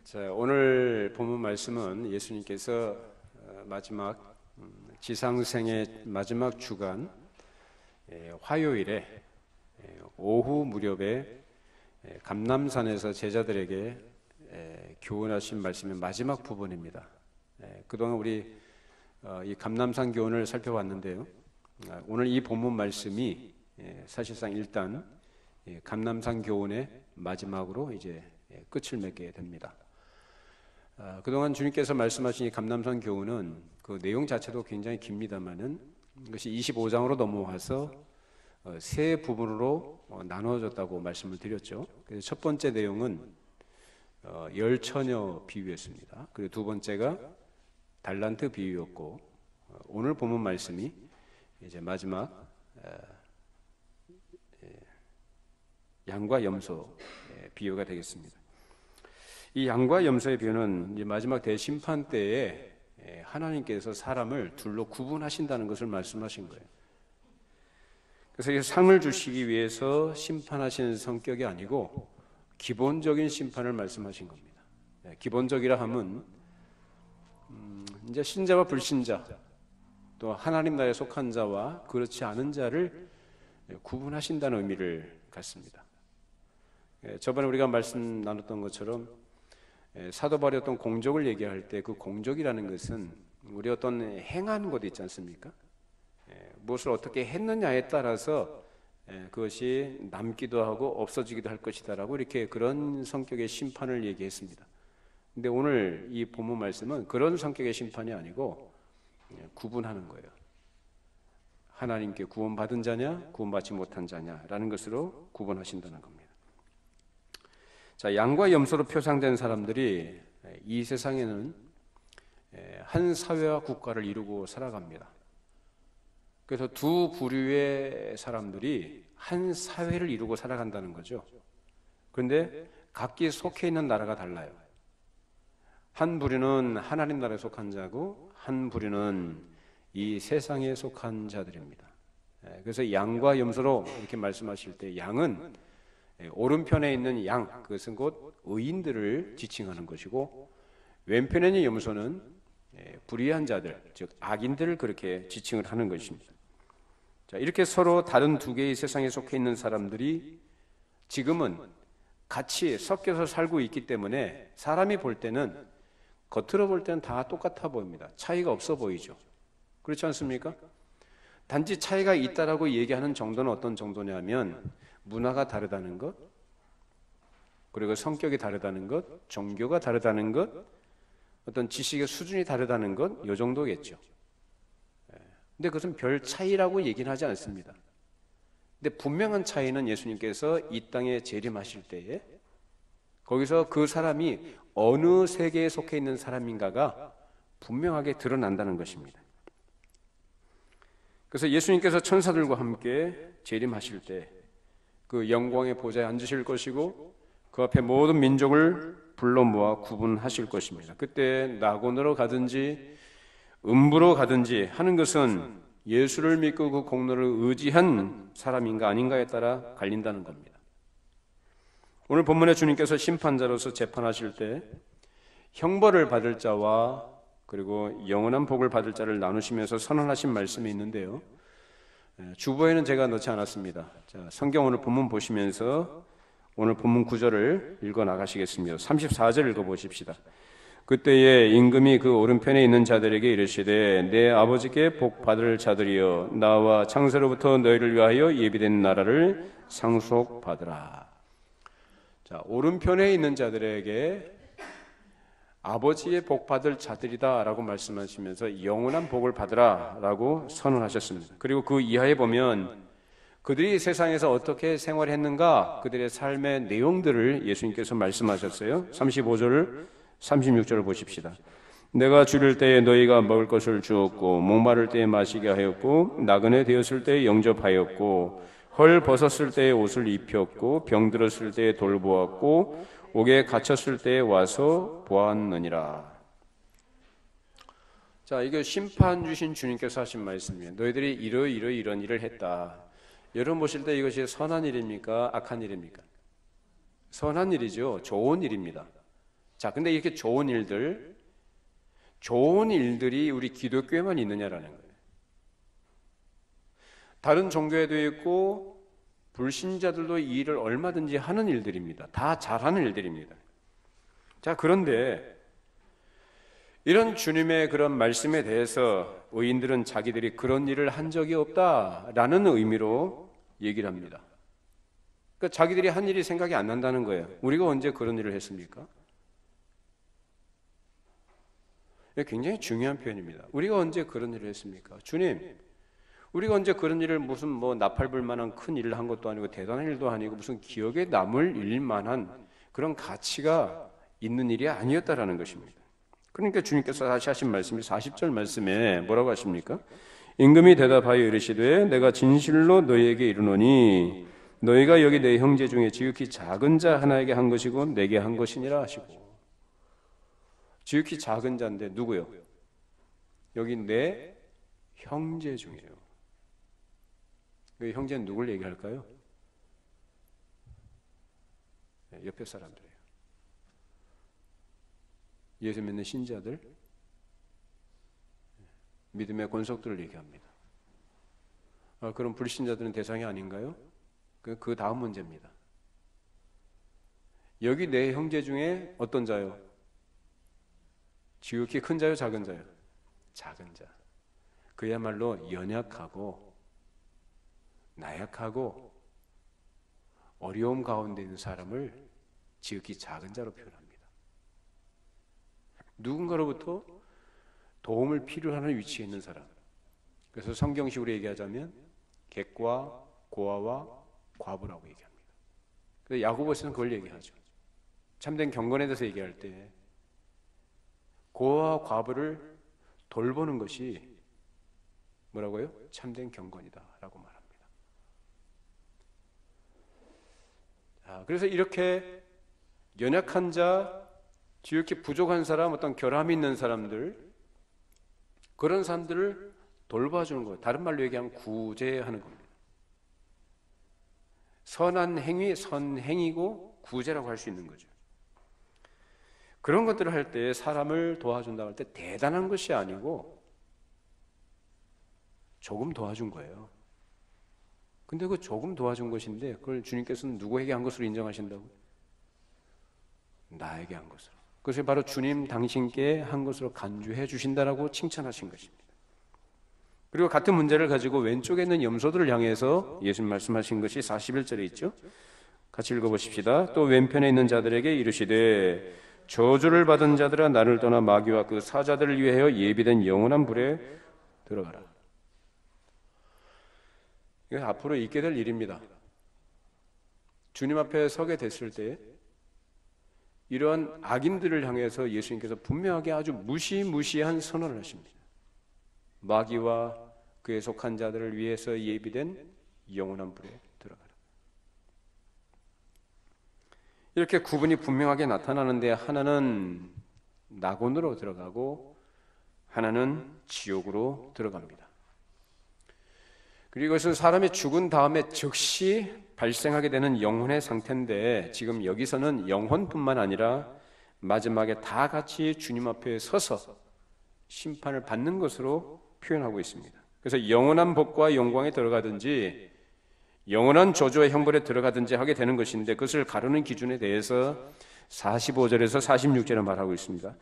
자, 오늘 본문 말씀은 예수님께서 마지막 지상생의 마지막 주간 화요일에 오후 무렵에 감람산에서 제자들에게 교훈하신 말씀의 마지막 부분입니다. 그동안 우리 이 감람산 교훈을 살펴봤는데요. 오늘 이 본문 말씀이 사실상 일단 감람산 교훈의 마지막으로 이제 끝을 맺게 됩니다. 그동안 주님께서 말씀하신 이 감람산 교훈은 그 내용 자체도 굉장히 깁니다만은 이것이 25장으로 넘어와서 세 부분으로 나누어졌다고 말씀을 드렸죠. 그래서 첫 번째 내용은 열처녀 비유였습니다. 그리고 두 번째가 달란트 비유였고, 오늘 본문 말씀이 이제 마지막 양과 염소 비유가 되겠습니다. 이 양과 염소의 비유는 이제 마지막 대심판 때에 하나님께서 사람을 둘로 구분하신다는 것을 말씀하신 거예요. 그래서 이 상을 주시기 위해서 심판하시는 성격이 아니고 기본적인 심판을 말씀하신 겁니다. 기본적이라 함은 이제 신자와 불신자, 또 하나님 나라에 속한 자와 그렇지 않은 자를 구분하신다는 의미를 갖습니다. 저번에 우리가 말씀 나눴던 것처럼 사도 바울이 어떤 공적을 얘기할 때 그 공적이라는 것은 우리 어떤 행한 것 있지 않습니까? 무엇을 어떻게 했느냐에 따라서 그것이 남기도 하고 없어지기도 할 것이다라고 이렇게 그런 성격의 심판을 얘기했습니다. 근데 오늘 이 본문 말씀은 그런 성격의 심판이 아니고 구분하는 거예요. 하나님께 구원받은 자냐, 구원받지 못한 자냐라는 것으로 구분하신다는 겁니다. 자, 양과 염소로 표상된 사람들이 이 세상에는 한 사회와 국가를 이루고 살아갑니다. 그래서 두 부류의 사람들이 한 사회를 이루고 살아간다는 거죠. 그런데 각기 속해 있는 나라가 달라요. 한 부류는 하나님 나라에 속한 자고 한 부류는 이 세상에 속한 자들입니다. 그래서 양과 염소로 이렇게 말씀하실 때 양은 오른편에 있는 양, 그것은 곧 의인들을 지칭하는 것이고, 왼편에 있는 염소는 불의한 자들, 즉 악인들을 그렇게 지칭을 하는 것입니다. 자, 이렇게 서로 다른 두 개의 세상에 속해 있는 사람들이 지금은 같이 섞여서 살고 있기 때문에 사람이 볼 때는, 겉으로 볼 때는 다 똑같아 보입니다. 차이가 없어 보이죠. 그렇지 않습니까? 단지 차이가 있다라고 얘기하는 정도는 어떤 정도냐면 문화가 다르다는 것, 그리고 성격이 다르다는 것, 종교가 다르다는 것, 어떤 지식의 수준이 다르다는 것, 이 정도겠죠. 근데 그것은 별 차이라고 얘기는 하지 않습니다. 근데 분명한 차이는 예수님께서 이 땅에 재림하실 때에 거기서 그 사람이 어느 세계에 속해 있는 사람인가가 분명하게 드러난다는 것입니다. 그래서 예수님께서 천사들과 함께 재림하실 때 그 영광의 보좌에 앉으실 것이고 그 앞에 모든 민족을 불러 모아 구분하실 것입니다. 그때 낙원으로 가든지 음부로 가든지 하는 것은 예수를 믿고 그 공로를 의지한 사람인가 아닌가에 따라 갈린다는 겁니다. 오늘 본문에 주님께서 심판자로서 재판하실 때 형벌을 받을 자와 그리고 영원한 복을 받을 자를 나누시면서 선언하신 말씀이 있는데요. 주보에는 제가 넣지 않았습니다. 자, 성경 오늘 본문 보시면서 오늘 본문 구절을 읽어 나가시겠습니다. 34절 읽어 보십시다. 그때에 임금이 그 오른편에 있는 자들에게 이르시되 내 아버지께 복 받을 자들이여 나와 창세로부터 너희를 위하여 예비된 나라를 상속받으라. 자, 오른편에 있는 자들에게 아버지의 복 받을 자들이다 라고 말씀하시면서 영원한 복을 받으라 라고 선언하셨습니다. 그리고 그 이하에 보면 그들이 세상에서 어떻게 생활했는가, 그들의 삶의 내용들을 예수님께서 말씀하셨어요. 35절 36절을 보십시다. 내가 줄일 때에 너희가 먹을 것을 주었고 목마를 때에 마시게 하였고 나그네 되었을 때에 영접하였고 헐 벗었을 때에 옷을 입혔고 병들었을 때에 돌보았고 옥에 갇혔을 때에 와서 보았느니라. 자, 이게 심판 주신 주님께서 하신 말씀이에요. 너희들이 이런 일을 했다. 여러분 보실 때 이것이 선한 일입니까? 악한 일입니까? 선한 일이죠. 좋은 일입니다. 자, 근데 이렇게 좋은 일들이 우리 기독교에만 있느냐라는 거예요. 다른 종교에도 있고 불신자들도 이 일을 얼마든지 하는 일들입니다. 다 잘하는 일들입니다. 자, 그런데 이런 주님의 그런 말씀에 대해서 의인들은 자기들이 그런 일을 한 적이 없다라는 의미로 얘기를 합니다. 그러니까 자기들이 한 일이 생각이 안 난다는 거예요. 우리가 언제 그런 일을 했습니까? 굉장히 중요한 표현입니다. 우리가 언제 그런 일을 했습니까? 주님, 우리가 언제 그런 일을 무슨 나팔불 만한 큰 일을 한 것도 아니고 대단한 일도 아니고 무슨 기억에 남을 일만한 그런 가치가 있는 일이 아니었다라는 것입니다. 그러니까 주님께서 다시 하신 말씀이 40절 말씀에 뭐라고 하십니까? 임금이 대답하여 이르시되 내가 진실로 너희에게 이르노니 너희가 여기 내 형제 중에 지극히 작은 자 하나에게 한 것이고 내게 한 것이니라 하시고. 지극히 작은 자인데 누구요? 여기 내 형제 중이에요. 그 형제는 누굴 얘기할까요? 옆에 사람들이에요. 예수 믿는 신자들, 믿음의 권속들을 얘기합니다. 그럼 불신자들은 대상이 아닌가요? 그 다음 문제입니다. 여기 내 형제 중에 어떤 자요? 지극히 큰 자요, 작은 자요? 작은 자. 그야말로 연약하고 나약하고 어려움 가운데 있는 사람을 지극히 작은 자로 표현합니다. 누군가로부터 도움을 필요로 하는 위치에 있는 사람. 그래서 성경식으로 얘기하자면 객과 고아와 과부라고 얘기합니다. 그래서 야고보서는 그걸 얘기하죠. 참된 경건에 대해서 얘기할 때 고아와 과부를 돌보는 것이 뭐라고요? 참된 경건이다 라고 말합니다. 그래서 이렇게 연약한 자, 지극히 부족한 사람, 어떤 결함이 있는 사람들, 그런 사람들을 돌봐주는 거예요. 다른 말로 얘기하면 구제하는 겁니다. 선한 행위, 선행이고 구제라고 할 수 있는 거죠. 그런 것들을 할 때 사람을 도와준다고 할 때 대단한 것이 아니고 조금 도와준 거예요. 근데 그 조금 도와준 것인데 그걸 주님께서는 누구에게 한 것으로 인정하신다고요? 나에게 한 것으로. 그것을 바로 주님 당신께 한 것으로 간주해 주신다라고 칭찬하신 것입니다. 그리고 같은 문제를 가지고 왼쪽에 있는 염소들을 향해서 예수님 말씀하신 것이 41절에 있죠. 같이 읽어보십시다. 또 왼편에 있는 자들에게 이르시되 저주를 받은 자들아 나를 떠나 마귀와 그 사자들을 위하여 예비된 영원한 불에 들어가라. 이건 앞으로 있게 될 일입니다. 주님 앞에 서게 됐을 때 이러한 악인들을 향해서 예수님께서 분명하게 아주 무시무시한 선언을 하십니다. 마귀와 그에 속한 자들을 위해서 예비된 영원한 불에 들어가라. 이렇게 구분이 분명하게 나타나는데 하나는 낙원으로 들어가고 하나는 지옥으로 들어갑니다. 그리고 이것은 사람이 죽은 다음에 즉시 발생하게 되는 영혼의 상태인데 지금 여기서는 영혼뿐만 아니라 마지막에 다 같이 주님 앞에 서서 심판을 받는 것으로 표현하고 있습니다. 그래서 영원한 복과 영광에 들어가든지 영원한 저주와 형벌에 들어가든지 하게 되는 것인데 그것을 가르는 기준에 대해서 45절에서 46절에 말하고 있습니다.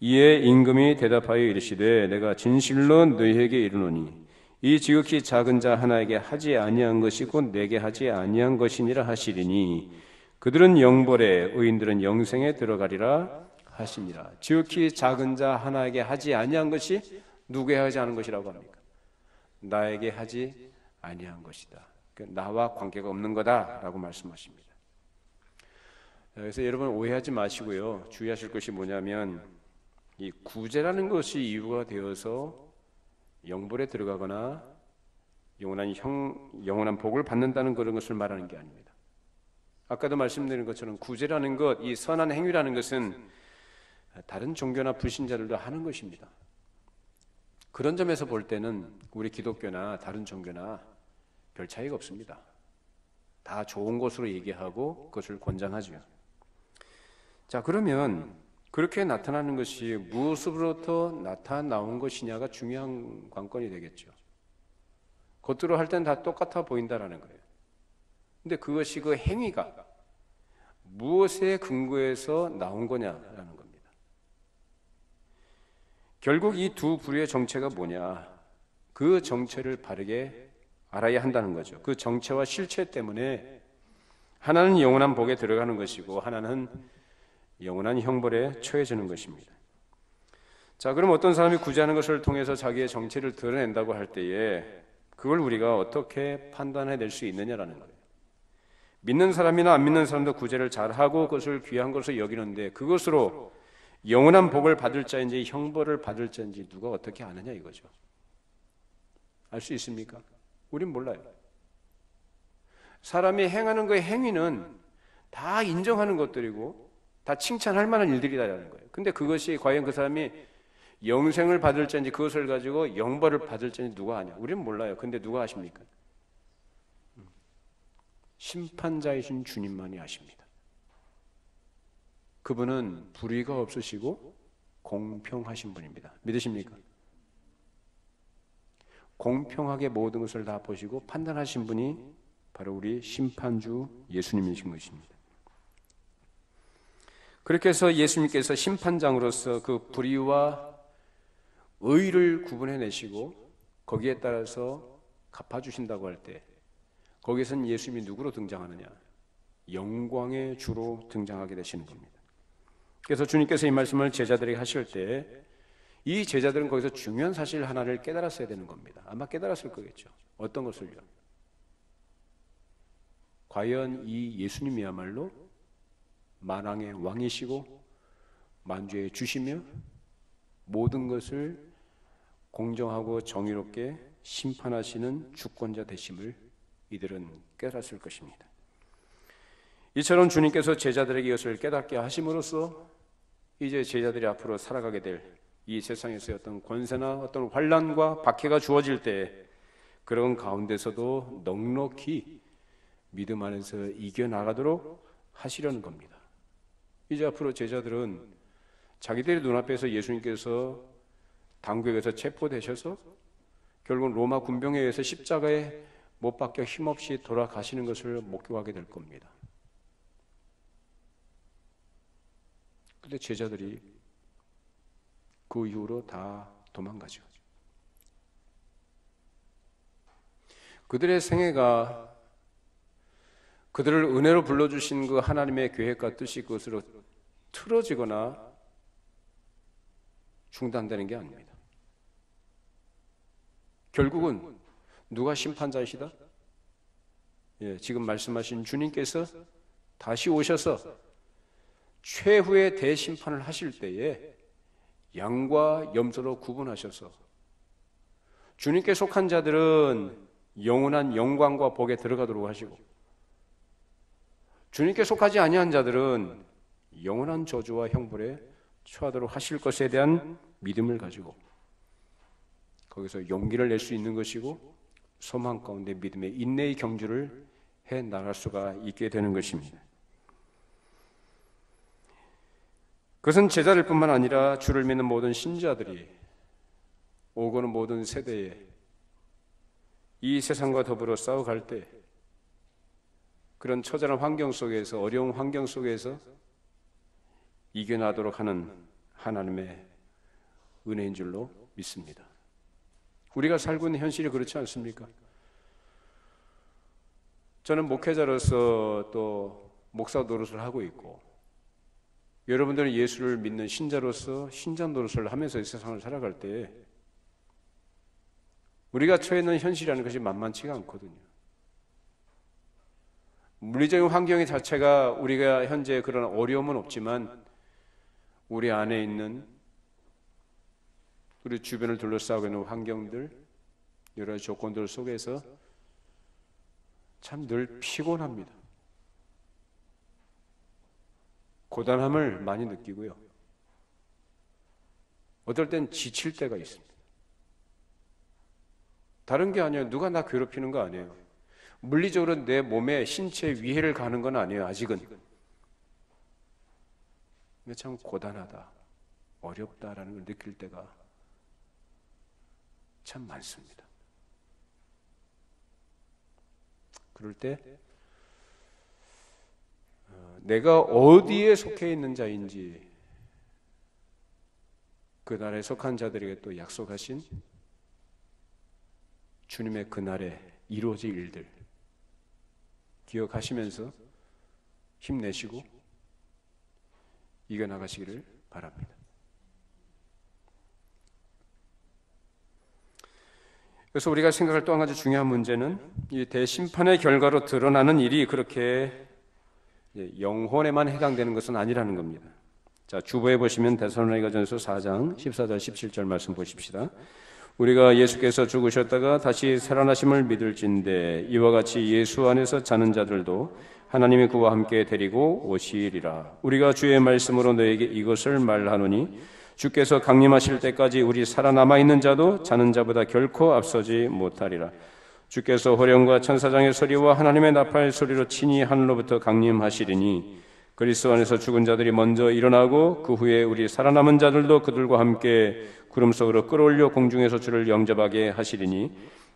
이에 임금이 대답하여 이르시되 내가 진실로 너희에게 이르노니 이 지극히 작은 자 하나에게 하지 아니한 것이 곧 내게 하지 아니한 것이니라 하시리니 그들은 영벌에 의인들은 영생에 들어가리라 하시니라. 지극히 작은 자 하나에게 하지 아니한 것이 누구에게 하지 않은 것이라고 합니까? 나에게 하지 아니한 것이다. 나와 관계가 없는 거다라고 말씀하십니다. 그래서 여러분 오해하지 마시고요. 주의하실 것이 뭐냐면 이 구제라는 것이 이유가 되어서 영벌에 들어가거나 영원한 복을 받는다는 그런 것을 말하는 게 아닙니다. 아까도 말씀드린 것처럼 구제라는 것, 이 선한 행위라는 것은 다른 종교나 불신자들도 하는 것입니다. 그런 점에서 볼 때는 우리 기독교나 다른 종교나 별 차이가 없습니다. 다 좋은 것으로 얘기하고 그것을 권장하죠. 자, 그러면 그렇게 나타나는 것이 무엇으로부터 나타나온 것이냐가 중요한 관건이 되겠죠. 겉으로 할 땐 다 똑같아 보인다라는 거예요. 근데 그것이 그 행위가 무엇에 근거해서 나온 거냐라는 겁니다. 결국 이 두 부류의 정체가 뭐냐? 그 정체를 바르게 알아야 한다는 거죠. 그 정체와 실체 때문에 하나는 영원한 복에 들어가는 것이고 하나는 영원한 형벌에 처해지는 것입니다. 자, 그럼 어떤 사람이 구제하는 것을 통해서 자기의 정체를 드러낸다고 할 때에 그걸 우리가 어떻게 판단해낼 수 있느냐라는 거예요. 믿는 사람이나 안 믿는 사람도 구제를 잘하고 그것을 귀한 것으로 여기는데 그것으로 영원한 복을 받을 자인지 형벌을 받을 자인지 누가 어떻게 아느냐 이거죠. 알 수 있습니까? 우린 몰라요. 사람이 행하는 그 행위는 다 인정하는 것들이고 다 칭찬할 만한 일들이라는 거예요. 근데 그것이 과연 그 사람이 영생을 받을 자인지 그것을 가지고 영벌을 받을 자인지 누가 아냐? 우리는 몰라요. 근데 누가 아십니까? 심판자이신 주님만이 아십니다. 그분은 불의가 없으시고 공평하신 분입니다. 믿으십니까? 공평하게 모든 것을 다 보시고 판단하신 분이 바로 우리 심판주 예수님이신 것입니다. 그렇게 해서 예수님께서 심판장으로서 그 불의와 의를 구분해내시고 거기에 따라서 갚아주신다고 할 때 거기에서는 예수님이 누구로 등장하느냐? 영광의 주로 등장하게 되시는 겁니다. 그래서 주님께서 이 말씀을 제자들에게 하실 때 이 제자들은 거기서 중요한 사실 하나를 깨달았어야 되는 겁니다. 아마 깨달았을 거겠죠. 어떤 것을요? 과연 이 예수님이야말로 만왕의 왕이시고 만주의 주시며 모든 것을 공정하고 정의롭게 심판하시는 주권자 되심을 이들은 깨달았을 것입니다. 이처럼 주님께서 제자들에게 이것을 깨닫게 하심으로써 이제 제자들이 앞으로 살아가게 될 이 세상에서의 어떤 권세나 어떤 환난과 박해가 주어질 때 그런 가운데서도 넉넉히 믿음 안에서 이겨나가도록 하시려는 겁니다. 이제 앞으로 제자들은 자기들의 눈앞에서 예수님께서 당국에서 체포되셔서 결국 로마 군병에 의해서 십자가에 못 박혀 힘없이 돌아가시는 것을 목격하게 될 겁니다. 그런데 제자들이 그 이후로 다 도망가죠. 그들의 생애가 그들을 은혜로 불러주신 그 하나님의 계획과 뜻이 그것으로 틀어지거나 중단되는 게 아닙니다. 결국은 누가 심판자이시다? 지금 말씀하신 주님께서 다시 오셔서 최후의 대심판을 하실 때에 양과 염소로 구분하셔서 주님께 속한 자들은 영원한 영광과 복에 들어가도록 하시고 주님께 속하지 아니한 자들은 영원한 저주와 형벌에 처하도록 하실 것에 대한 믿음을 가지고 거기서 용기를 낼 수 있는 것이고 소망 가운데 믿음의 인내의 경주를 해 나갈 수가 있게 되는 것입니다. 그것은 제자들 뿐만 아니라 주를 믿는 모든 신자들이 오고는 모든 세대에 이 세상과 더불어 싸워갈 때 그런 처절한 환경 속에서 어려운 환경 속에서 이겨나도록 하는 하나님의 은혜인 줄로 믿습니다. 우리가 살고 있는 현실이 그렇지 않습니까? 저는 목회자로서 또 목사 노릇을 하고 있고 여러분들은 예수를 믿는 신자로서 신자 노릇을 하면서 이 세상을 살아갈 때 우리가 처해 있는 현실이라는 것이 만만치가 않거든요. 물리적인 환경 자체가 우리가 현재 그런 어려움은 없지만 우리 안에 있는 우리 주변을 둘러싸고 있는 환경들 여러 조건들 속에서 참 늘 피곤합니다. 고단함을 많이 느끼고요. 어떨 땐 지칠 때가 있습니다. 다른 게 아니에요. 누가 나 괴롭히는 거 아니에요. 물리적으로 내 몸에 신체에 위해를 가는 건 아니에요. 아직은. 참 고단하다, 어렵다라는 걸 느낄 때가 참 많습니다. 그럴 때 내가 어디에 속해 있는 자인지 그 나라에 속한 자들에게 또 약속하신 주님의 그날에 이루어질 일들 기억하시면서 힘내시고 이겨나가시기를 바랍니다. 그래서 우리가 생각할 또 한 가지 중요한 문제는 이 대심판의 결과로 드러나는 일이 그렇게 영혼에만 해당되는 것은 아니라는 겁니다. 자, 주보에 보시면 데살로니가전서 4장 14절 17절 말씀 보십시다. 우리가 예수께서 죽으셨다가 다시 살아나심을 믿을진대 이와 같이 예수 안에서 자는 자들도 하나님이 그와 함께 데리고 오시리라. 우리가 주의 말씀으로 너에게 이것을 말하노니 주께서 강림하실 때까지 우리 살아남아 있는 자도 자는 자보다 결코 앞서지 못하리라. 주께서 호령과 천사장의 소리와 하나님의 나팔 소리로 친히 하늘로부터 강림하시리니 그리스도 안에서 죽은 자들이 먼저 일어나고 그 후에 우리 살아남은 자들도 그들과 함께 구름 속으로 끌어올려 공중에서 주를 영접하게 하시리니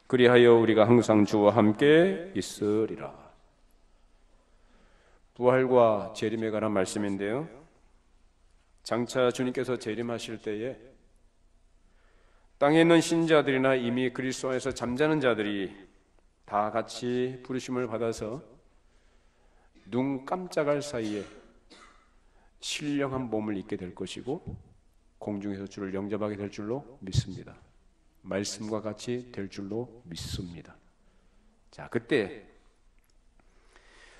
그리하여 우리가 항상 주와 함께 있으리라. 부활과 재림에 관한 말씀인데요, 장차 주님께서 재림하실 때에 땅에 있는 신자들이나 이미 그리스도 안에서 잠자는 자들이 다 같이 부르심을 받아서 눈 깜짝할 사이에 신령한 몸을 입게 될 것이고 공중에서 주를 영접하게 될 줄로 믿습니다. 말씀과 같이 될 줄로 믿습니다. 자, 그때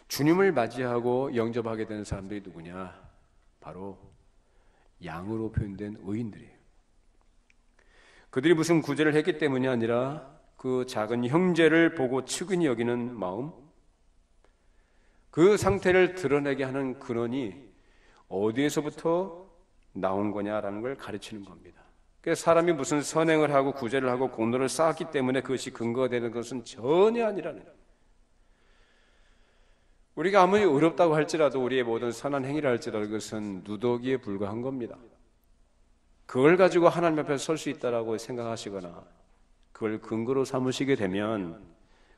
주님을 맞이하고 영접하게 되는 사람들이 누구냐? 바로 양으로 표현된 의인들이에요. 그들이 무슨 구제를 했기 때문이 아니라 그 작은 형제를 보고 측은히 여기는 마음, 그 상태를 드러내게 하는 근원이 어디에서부터 나온 거냐라는 걸 가르치는 겁니다. 그래서 사람이 무슨 선행을 하고 구제를 하고 공로를 쌓았기 때문에 그것이 근거가 되는 것은 전혀 아니라는 거예요. 우리가 아무리 어렵다고 할지라도 우리의 모든 선한 행위를 할지라도 그것은 누더기에 불과한 겁니다. 그걸 가지고 하나님 앞에 설 수 있다라고 생각하시거나 그걸 근거로 삼으시게 되면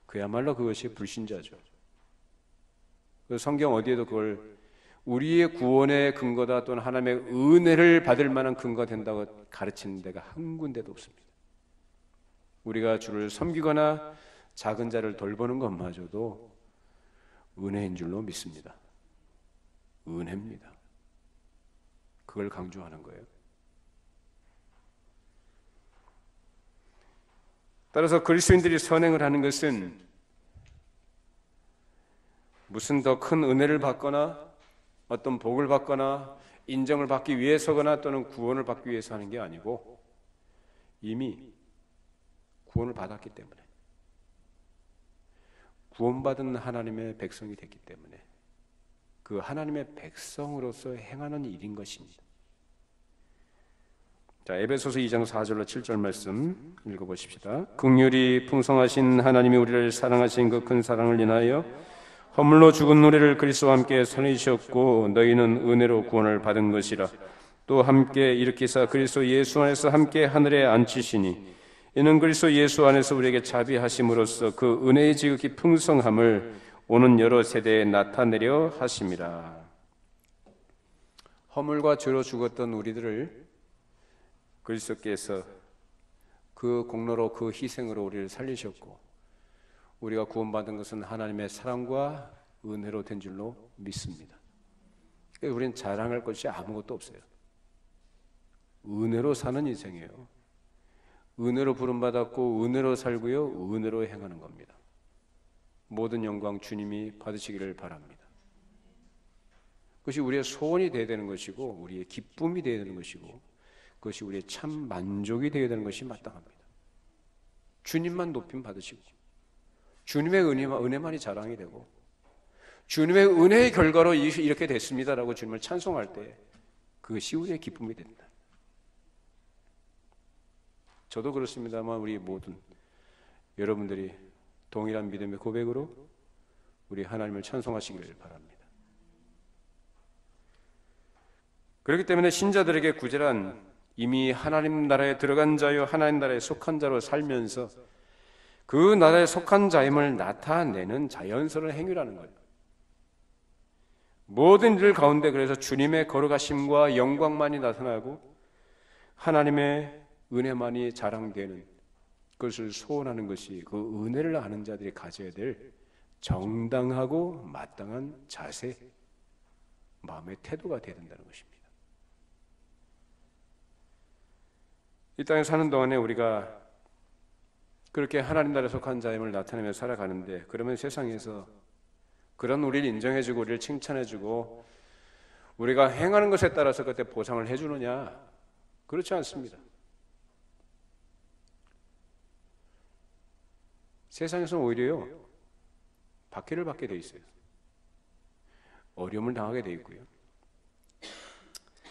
그야말로 그것이 불신자죠. 성경 어디에도 그걸 우리의 구원의 근거다 또는 하나님의 은혜를 받을 만한 근거가 된다고 가르치는 데가 한 군데도 없습니다. 우리가 주를 섬기거나 작은 자를 돌보는 것마저도 은혜인 줄로 믿습니다. 은혜입니다. 그걸 강조하는 거예요. 따라서 그리스도인들이 선행을 하는 것은 무슨 더 큰 은혜를 받거나 어떤 복을 받거나 인정을 받기 위해서거나 또는 구원을 받기 위해서 하는 게 아니고 이미 구원을 받았기 때문에 구원받은 하나님의 백성이 됐기 때문에 그 하나님의 백성으로서 행하는 일인 것입니다. 자, 에베소서 2장 4절로 7절 말씀 읽어보십시다. 긍휼이 풍성하신 하나님이 우리를 사랑하신 그 큰 사랑을 인하여 허물로 죽은 우리를 그리스도와 함께 살리셨고 너희는 은혜로 구원을 받은 것이라. 또 함께 일으키사 그리스도 예수 안에서 함께 하늘에 앉히시니 이는 그리스도 예수 안에서 우리에게 자비하심으로써 그 은혜의 지극히 풍성함을 오는 여러 세대에 나타내려 하심이라. 허물과 죄로 죽었던 우리들을 그리스도께서 그 공로로 그 희생으로 우리를 살리셨고 우리가 구원받은 것은 하나님의 사랑과 은혜로 된 줄로 믿습니다. 우리는 자랑할 것이 아무것도 없어요. 은혜로 사는 인생이에요. 은혜로 부름받았고 은혜로 살고요, 은혜로 행하는 겁니다. 모든 영광 주님이 받으시기를 바랍니다. 그것이 우리의 소원이 되어야 되는 것이고 우리의 기쁨이 되어야 되는 것이고 그것이 우리의 참 만족이 되어야 되는 것이 마땅합니다. 주님만 높임 받으시고 주님의 은혜만이 자랑이 되고 주님의 은혜의 결과로 이렇게 됐습니다라고 주님을 찬송할 때 그것이 우리의 기쁨이 된다. 저도 그렇습니다만 우리 모든 여러분들이 동일한 믿음의 고백으로 우리 하나님을 찬송하시기를 바랍니다. 그렇기 때문에 신자들에게 구제란 이미 하나님 나라에 들어간 자요 하나님 나라에 속한 자로 살면서 그 나라에 속한 자임을 나타내는 자연스러운 행위라는 거예요. 모든 일 가운데 그래서 주님의 거룩하심과 영광만이 나타나고 하나님의 은혜만이 자랑되는 그것을 소원하는 것이 그 은혜를 아는 자들이 가져야 될 정당하고 마땅한 자세, 마음의 태도가 되어야 된다는 것입니다. 이 땅에 사는 동안에 우리가 그렇게 하나님 나라에 속한 자임을 나타내며 살아가는데, 그러면 세상에서 그런 우리를 인정해주고 우리를 칭찬해주고 우리가 행하는 것에 따라서 그때 보상을 해주느냐? 그렇지 않습니다. 세상에서는 오히려요, 박해를 받게 돼 있어요. 어려움을 당하게 돼 있고요.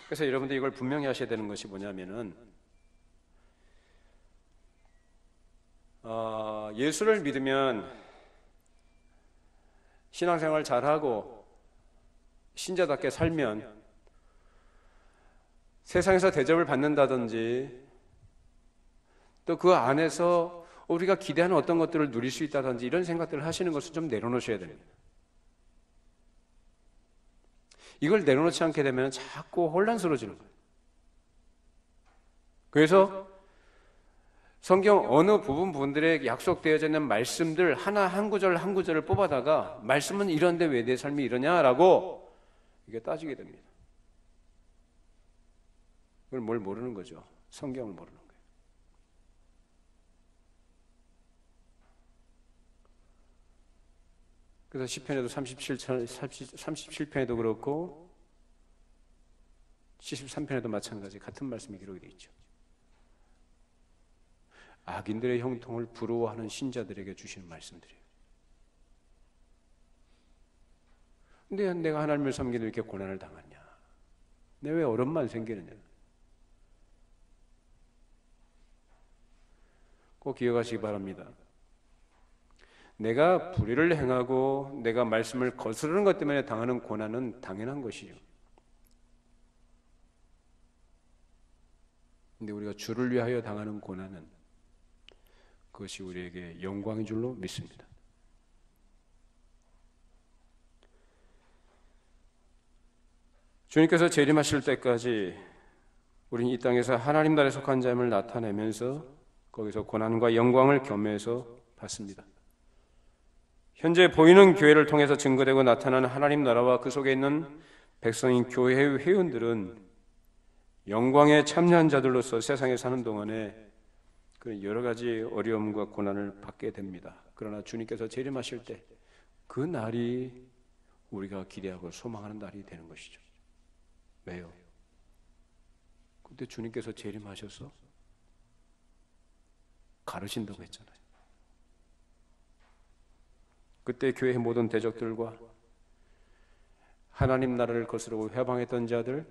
그래서 여러분들 이걸 분명히 하셔야 되는 것이 뭐냐면은 예수를 믿으면 신앙생활 잘하고 신자답게 살면 세상에서 대접을 받는다든지 또 그 안에서 우리가 기대하는 어떤 것들을 누릴 수 있다든지 이런 생각들을 하시는 것을 좀 내려놓으셔야 됩니다. 이걸 내려놓지 않게 되면 자꾸 혼란스러워지는 거예요. 그래서 성경 어느 부분들에 약속되어져 있는 말씀들 하나 한 구절 한 구절을 뽑아다가 말씀은 이런데 왜 내 삶이 이러냐라고 이게 따지게 됩니다. 그걸 뭘 모르는 거죠. 성경을 모르는 거예요. 그래서 시편에도 37편에도 그렇고 73편에도 마찬가지 같은 말씀이 기록이 되어 있죠. 악인들의 형통을 부러워하는 신자들에게 주시는 말씀들이에요. 근데 내가 하나님을 섬기는 이렇게 고난을 당하냐? 내 왜 어렵만 생기느냐? 꼭 기억하시기 바랍니다. 내가 불의를 행하고 내가 말씀을 거스르는 것 때문에 당하는 고난은 당연한 것이죠. 근데 우리가 주를 위하여 당하는 고난은 그것이 우리에게 영광인 줄로 믿습니다. 주님께서 재림하실 때까지 우리는 이 땅에서 하나님 나라에 속한 자임을 나타내면서 거기서 고난과 영광을 겸해서 받습니다. 현재 보이는 교회를 통해서 증거되고 나타나는 하나님 나라와 그 속에 있는 백성인 교회의 회원들은 영광에 참여한 자들로서 세상에 사는 동안에 그런 여러 가지 어려움과 고난을 받게 됩니다. 그러나 주님께서 재림하실 때 그 날이 우리가 기대하고 소망하는 날이 되는 것이죠. 왜요? 그때 주님께서 재림하셔서 가르신다고 했잖아요. 그때 교회의 모든 대적들과 하나님 나라를 거스르고 회방했던 자들,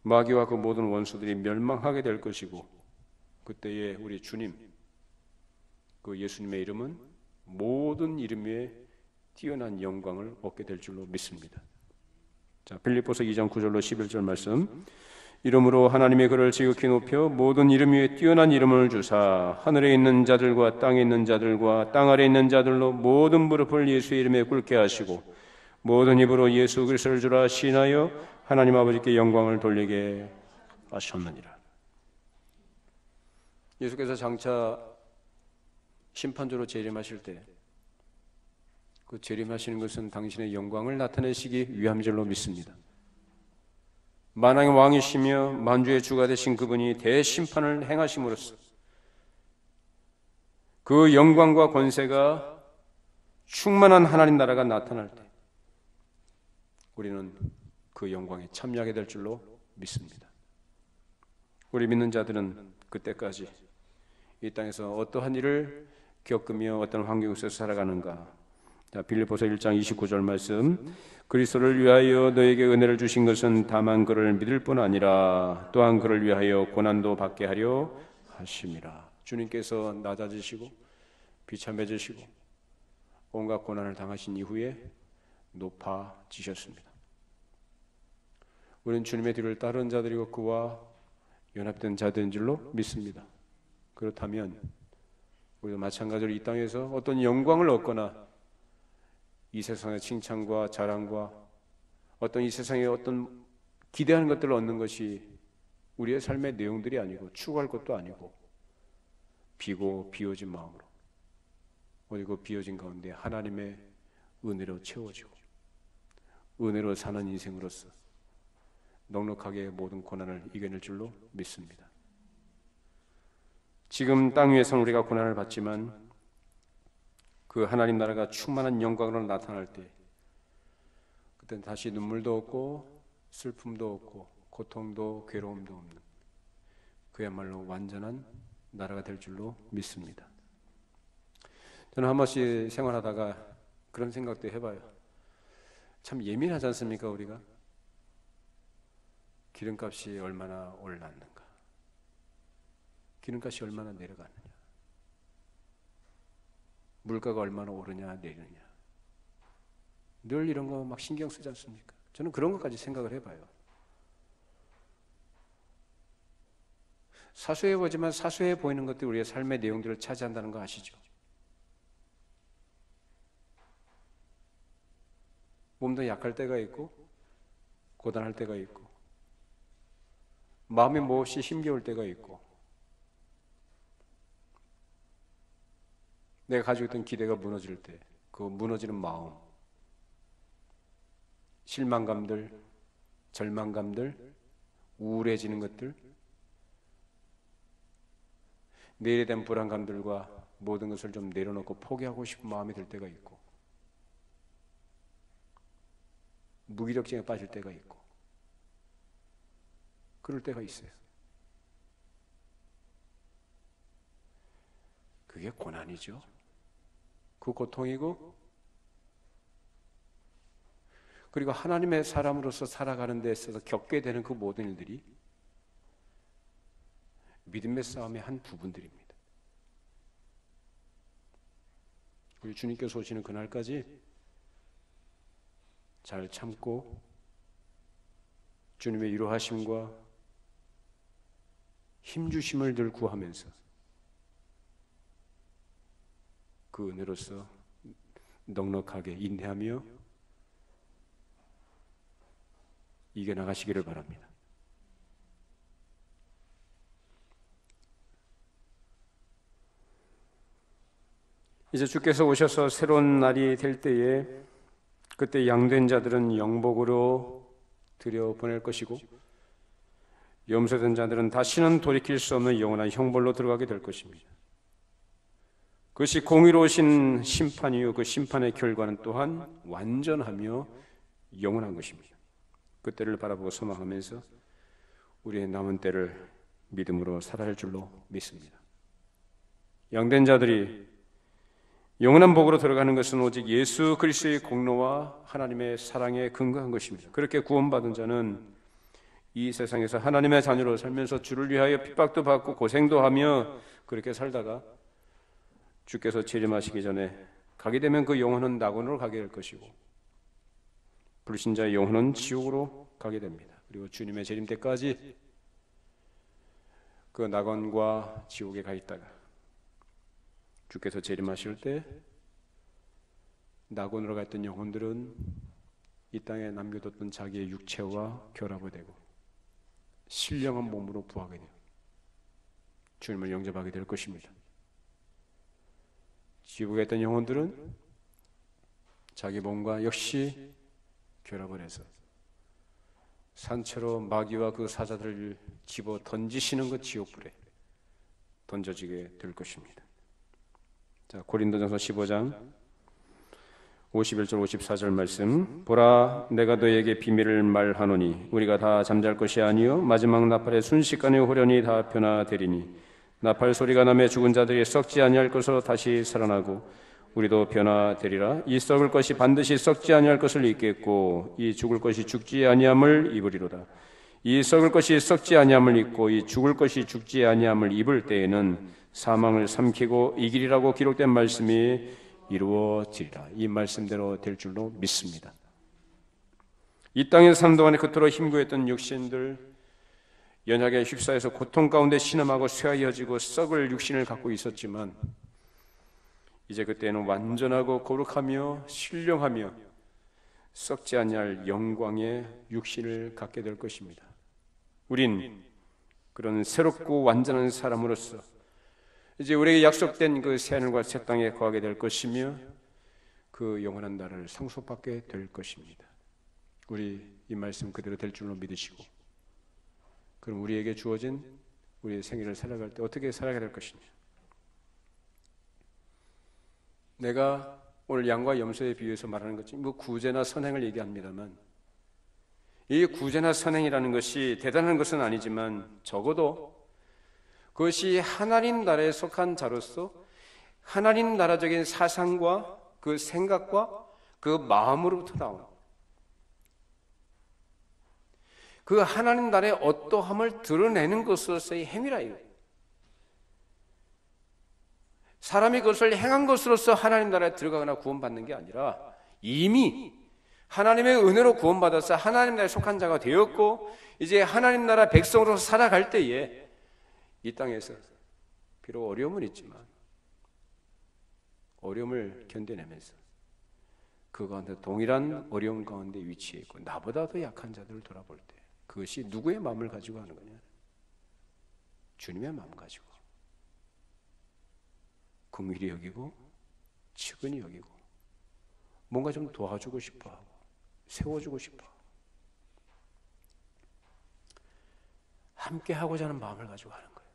마귀와 그 모든 원수들이 멸망하게 될 것이고, 그때에 우리 주님, 그 예수님의 이름은 모든 이름 위에 뛰어난 영광을 얻게 될 줄로 믿습니다. 자, 빌립보서 2장 9절로 11절 말씀. 이름으로 하나님의 그를 지극히 높여 모든 이름 위에 뛰어난 이름을 주사 하늘에 있는 자들과 땅에 있는 자들과 땅 아래에 있는 자들로 모든 무릎을 예수의 이름에 꿇게 하시고 모든 입으로 예수 그리스도를 주라 시인하여 하나님 아버지께 영광을 돌리게 하셨느니라. 예수께서 장차 심판주로 재림하실 때 그 재림하시는 것은 당신의 영광을 나타내시기 위함줄로 믿습니다. 만왕의 왕이시며 만주의 주가 되신 그분이 대심판을 행하심으로써 그 영광과 권세가 충만한 하나님 나라가 나타날 때 우리는 그 영광에 참여하게 될 줄로 믿습니다. 우리 믿는 자들은 그때까지 이 땅에서 어떠한 일을 겪으며 어떤 환경 속에서 살아가는가. 자, 빌립보서 1장 29절 말씀. 그리스도를 위하여 너에게 은혜를 주신 것은 다만 그를 믿을 뿐 아니라 또한 그를 위하여 고난도 받게 하려 하심이라. 주님께서 낮아지시고 비참해지시고 온갖 고난을 당하신 이후에 높아지셨습니다. 우리는 주님의 뒤를 따르는 자들이고 그와 연합된 자들인 줄로 믿습니다. 그렇다면 우리도 마찬가지로 이 땅에서 어떤 영광을 얻거나 이 세상의 칭찬과 자랑과 어떤 이 세상의 어떤 기대하는 것들을 얻는 것이 우리의 삶의 내용들이 아니고 추구할 것도 아니고 비고 비워진 마음으로 오직 그 비워진 가운데 하나님의 은혜로 채워지고 은혜로 사는 인생으로서 넉넉하게 모든 고난을 이겨낼 줄로 믿습니다. 지금 땅 위에서는 우리가 고난을 받지만 그 하나님 나라가 충만한 영광으로 나타날 때 그때는 다시 눈물도 없고 슬픔도 없고 고통도 괴로움도 없는 그야말로 완전한 나라가 될 줄로 믿습니다. 저는 한 번씩 생활하다가 그런 생각도 해봐요. 참 예민하지 않습니까? 우리가 기름값이 얼마나 올랐는가, 기름값이 얼마나 내려갔느냐, 물가가 얼마나 오르냐 내리느냐, 늘 이런 거 막 신경 쓰지 않습니까? 저는 그런 것까지 생각을 해봐요. 사소해 보지만 사소해 보이는 것들이 우리의 삶의 내용들을 차지한다는 거 아시죠? 몸도 약할 때가 있고 고단할 때가 있고 마음이 몹시 힘겨울 때가 있고 내가 가지고 있던 기대가 무너질 때 그 무너지는 마음, 실망감들, 절망감들, 우울해지는 것들, 내일에 대한 불안감들과 모든 것을 좀 내려놓고 포기하고 싶은 마음이 들 때가 있고 무기력증에 빠질 때가 있고 그럴 때가 있어요. 그게 고난이죠. 그 고통이고 그리고 하나님의 사람으로서 살아가는 데 있어서 겪게 되는 그 모든 일들이 믿음의 싸움의 한 부분들입니다. 우리 주님께서 오시는 그날까지 잘 참고 주님의 위로하심과 힘주심을 늘 구하면서 그 은혜로서 넉넉하게 인내하며 이겨나가시기를 바랍니다. 이제 주께서 오셔서 새로운 날이 될 때에 그때 양된 자들은 영복으로 들여보낼 것이고 염소된 자들은 다시는 돌이킬 수 없는 영원한 형벌로 들어가게 될 것입니다. 그것이 공의로우신 심판이요 그 심판의 결과는 또한 완전하며 영원한 것입니다. 그때를 바라보고 소망하면서 우리의 남은 때를 믿음으로 살아야 할 줄로 믿습니다. 양된 자들이 영원한 복으로 들어가는 것은 오직 예수 그리스도의 공로와 하나님의 사랑에 근거한 것입니다. 그렇게 구원받은 자는 이 세상에서 하나님의 자녀로 살면서 주를 위하여 핍박도 받고 고생도 하며 그렇게 살다가 주께서 재림하시기 전에 가게 되면 그 영혼은 낙원으로 가게 될 것이고 불신자의 영혼은 지옥으로 가게 됩니다. 그리고 주님의 재림 때까지 그 낙원과 지옥에 가 있다가 주께서 재림하실 때 낙원으로 가 있던 영혼들은 이 땅에 남겨뒀던 자기의 육체와 결합이 되고 신령한 몸으로 부하게 되고 주님을 영접하게 될 것입니다. 지옥에 있던 영혼들은 자기 몸과 역시 결합을 해서 산채로 마귀와 그 사자들을 집어 던지시는 그 지옥불에 던져지게 될 것입니다. 자, 고린도전서 15장 51절 54절 말씀. 보라, 내가 너에게 비밀을 말하노니 우리가 다 잠잘 것이 아니요 마지막 나팔의 순식간에 호련히 다 변화되리니 나팔 소리가 나매 죽은 자들이 썩지 아니할 것으로 다시 살아나고 우리도 변화되리라. 이 썩을 것이 반드시 썩지 아니할 것을 입겠고 이 죽을 것이 죽지 아니함을 입으리로다. 이 썩을 것이 썩지 아니함을 입고 이 죽을 것이 죽지 아니함을 입을 때에는 사망을 삼키고 이기리라고 기록된 말씀이 이루어지리라. 이 말씀대로 될 줄로 믿습니다. 이 땅에 사는 동안에 그토록 힘구했던 육신들, 연약에 휩싸여서 고통 가운데 신음하고 쇠하여지고 썩을 육신을 갖고 있었지만 이제 그때는 완전하고 거룩하며 신령하며 썩지 아니할 영광의 육신을 갖게 될 것입니다. 우린 그런 새롭고 완전한 사람으로서 이제 우리에게 약속된 그 새하늘과 새 땅에 거하게 될 것이며 그 영원한 나라를 상속받게 될 것입니다. 우리 이 말씀 그대로 될 줄로 믿으시고, 그럼 우리에게 주어진 우리의 생애를 살아갈 때 어떻게 살아가야 될 것이냐? 내가 오늘 양과 염소에 비유해서 말하는 것이 뭐 구제나 선행을 얘기합니다만, 이 구제나 선행이라는 것이 대단한 것은 아니지만 적어도 그것이 하나님 나라에 속한 자로서 하나님 나라적인 사상과 그 생각과 그 마음으로부터 나온 그 하나님 나라의 어떠함을 드러내는 것으로서의 행위라 이거예요. 사람이 그것을 행한 것으로서 하나님 나라에 들어가거나 구원받는 게 아니라 이미 하나님의 은혜로 구원받아서 하나님 나라에 속한 자가 되었고 이제 하나님 나라 백성으로 살아갈 때에 이 땅에서 비록 어려움은 있지만 어려움을 견뎌내면서 그 가운데 동일한 어려움 가운데 위치해 있고 나보다도 약한 자들을 돌아볼 때 그것이 누구의 마음을 가지고 하는 거냐? 주님의 마음 가지고 긍휼히 여기고 측은히 여기고 뭔가 좀 도와주고 싶어하고 세워주고 싶어 함께 하고자 하는 마음을 가지고 하는 거예요.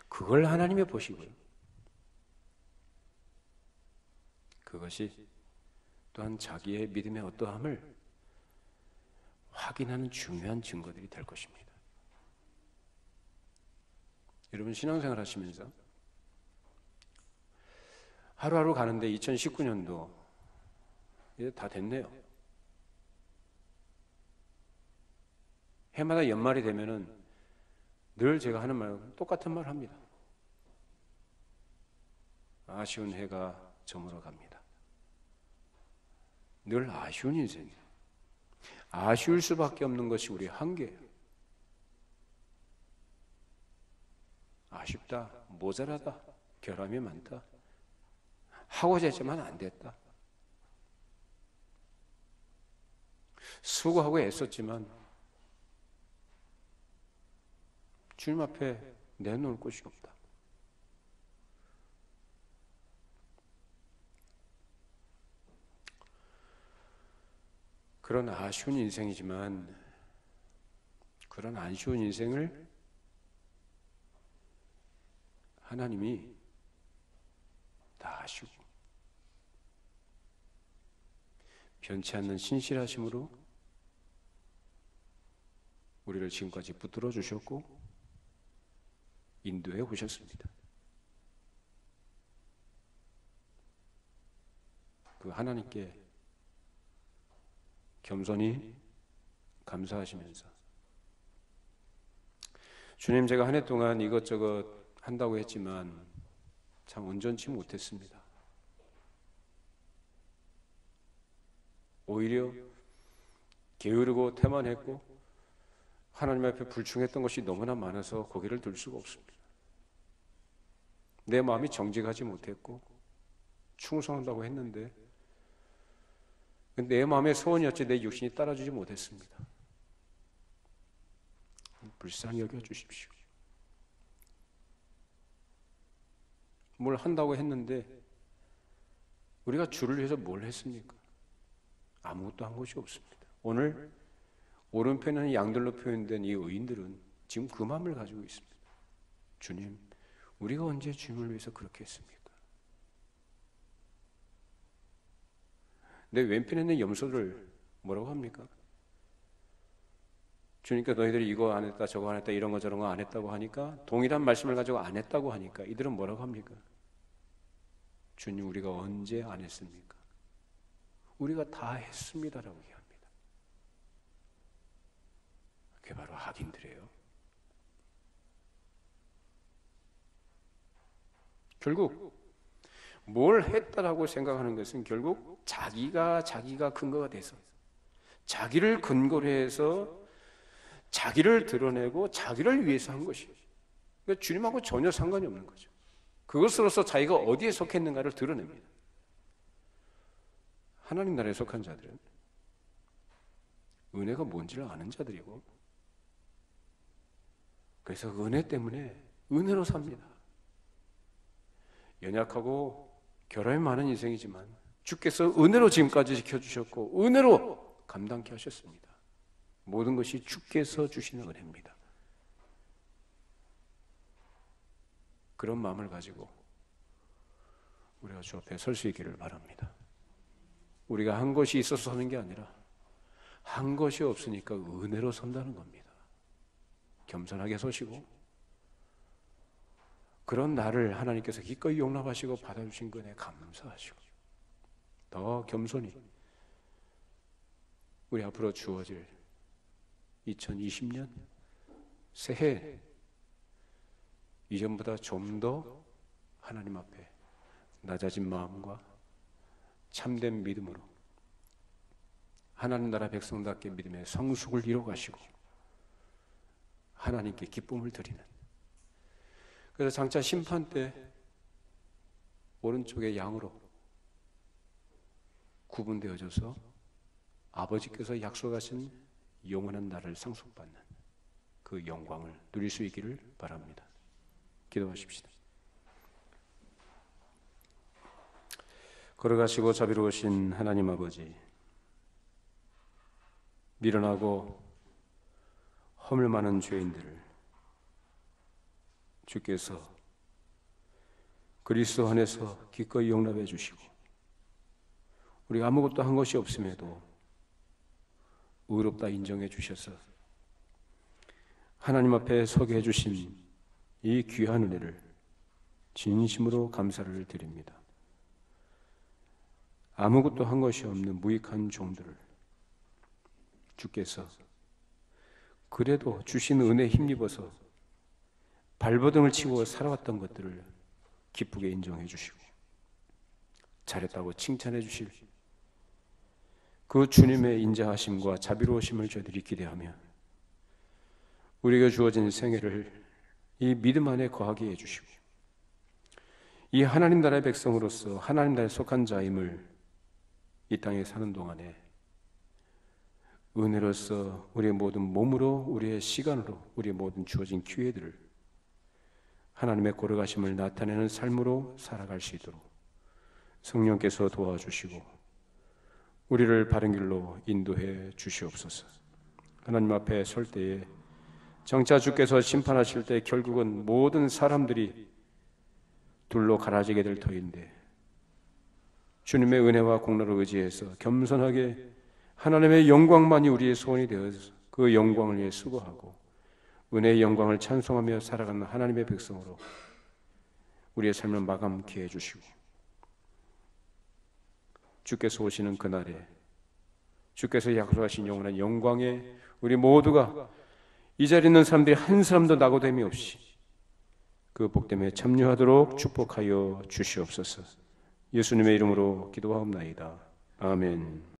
그걸 하나님이 보시고요. 그것이 또한 자기의 믿음의 어떠함을 확인하는 중요한 증거들이 될 것입니다. 여러분 신앙생활 하시면서 하루하루 가는데 2019년도 이제 다 됐네요. 해마다 연말이 되면은 늘 제가 하는 말 똑같은 말 합니다. 아쉬운 해가 저물어 갑니다. 늘 아쉬운 인생이에요. 아쉬울 수밖에 없는 것이 우리의 한계예요. 아쉽다, 모자라다, 결함이 많다, 하고자 했지만 안 됐다, 수고하고 애썼지만 주님 앞에 내놓을 곳이 없다. 그런 아쉬운 인생이지만 그런 아쉬운 인생을 하나님이 다 아시고 변치 않는 신실하심으로 우리를 지금까지 붙들어 주셨고 인도해 오셨습니다. 그 하나님께 겸손히 감사하시면서 주님, 제가 한 해 동안 이것저것 한다고 했지만 참 온전치 못했습니다. 오히려 게으르고 태만했고 하나님 앞에 불충했던 것이 너무나 많아서 고개를 들 수가 없습니다. 내 마음이 정직하지 못했고 충성한다고 했는데 내 마음의 소원이었지 내 육신이 따라주지 못했습니다. 불쌍히 여겨주십시오. 뭘 한다고 했는데 우리가 주를 위해서 뭘 했습니까? 아무것도 한 것이 없습니다. 오늘 오른편에는 양들로 표현된 이 의인들은 지금 그 마음을 가지고 있습니다. 주님, 우리가 언제 주님을 위해서 그렇게 했습니까? 내 왼편에 있는 염소를 뭐라고 합니까? 주님께 너희들이 이거 안 했다 저거 안 했다 이런 거 저런 거 안 했다고 하니까 동일한 말씀을 가지고 안 했다고 하니까 이들은 뭐라고 합니까? 주님, 우리가 언제 안 했습니까? 우리가 다 했습니다라고 얘기합니다. 그게 바로 악인들이에요. 결국 뭘 했다라고 생각하는 것은 결국 자기가 근거가 돼서 자기를 근거로 해서 자기를 드러내고 자기를 위해서 한 것이에요. 그러니까 주님하고 전혀 상관이 없는 거죠. 그것으로서 자기가 어디에 속했는가를 드러냅니다. 하나님 나라에 속한 자들은 은혜가 뭔지를 아는 자들이고, 그래서 은혜 때문에 은혜로 삽니다. 연약하고 결함이 많은 인생이지만 주께서 은혜로 지금까지 지켜주셨고 은혜로 감당케 하셨습니다. 모든 것이 주께서 주시는 은혜입니다. 그런 마음을 가지고 우리가 주 앞에 설 수 있기를 바랍니다. 우리가 한 것이 있어서 서는 게 아니라 한 것이 없으니까 은혜로 선다는 겁니다. 겸손하게 서시고, 그런 나를 하나님께서 기꺼이 용납하시고 받아주신 것에 감사하시고, 더 겸손히 우리 앞으로 주어질 2020년 새해 이전보다 좀 더 하나님 앞에 낮아진 마음과 참된 믿음으로 하나님 나라 백성답게 믿음의 성숙을 이뤄가시고 하나님께 기쁨을 드리는, 그래서 장차 심판 때 오른쪽의 양으로 구분되어져서 아버지께서 약속하신 영원한 나라를 상속받는 그 영광을 누릴 수 있기를 바랍니다. 기도하십시다. 걸어가시고 자비로우신 하나님 아버지, 미련하고 허물 많은 죄인들을 주께서 그리스도 안에서 기꺼이 용납해 주시고, 우리가 아무것도 한 것이 없음에도 의롭다 인정해 주셔서 하나님 앞에 서게 해주신 이 귀한 은혜를 진심으로 감사를 드립니다. 아무것도 한 것이 없는 무익한 종들을 주께서 그래도 주신 은혜에 힘입어서 발버둥을 치고 살아왔던 것들을 기쁘게 인정해 주시고 잘했다고 칭찬해 주실 그 주님의 인자하심과 자비로우심을 저희들이 기대하며 우리에게 주어진 생애를 이 믿음 안에 거하게 해주시고, 이 하나님 나라의 백성으로서 하나님 나라에 속한 자임을 이 땅에 사는 동안에 은혜로서 우리의 모든 몸으로, 우리의 시간으로, 우리의 모든 주어진 기회들을 하나님의 걸어가심을 나타내는 삶으로 살아갈 수 있도록 성령께서 도와주시고 우리를 바른 길로 인도해 주시옵소서. 하나님 앞에 설 때에 정차 주께서 심판하실 때 결국은 모든 사람들이 둘로 갈라지게 될 터인데, 주님의 은혜와 공로를 의지해서 겸손하게 하나님의 영광만이 우리의 소원이 되어서 그 영광을 위해 수고하고 은혜의 영광을 찬송하며 살아가는 하나님의 백성으로 우리의 삶을 마감케 해주시고, 주께서 오시는 그날에 주께서 약속하신 영원한 영광에 우리 모두가 이 자리에 있는 사람들이 한 사람도 낙오됨이 없이 그 복됨에 참여하도록 축복하여 주시옵소서. 예수님의 이름으로 기도하옵나이다. 아멘.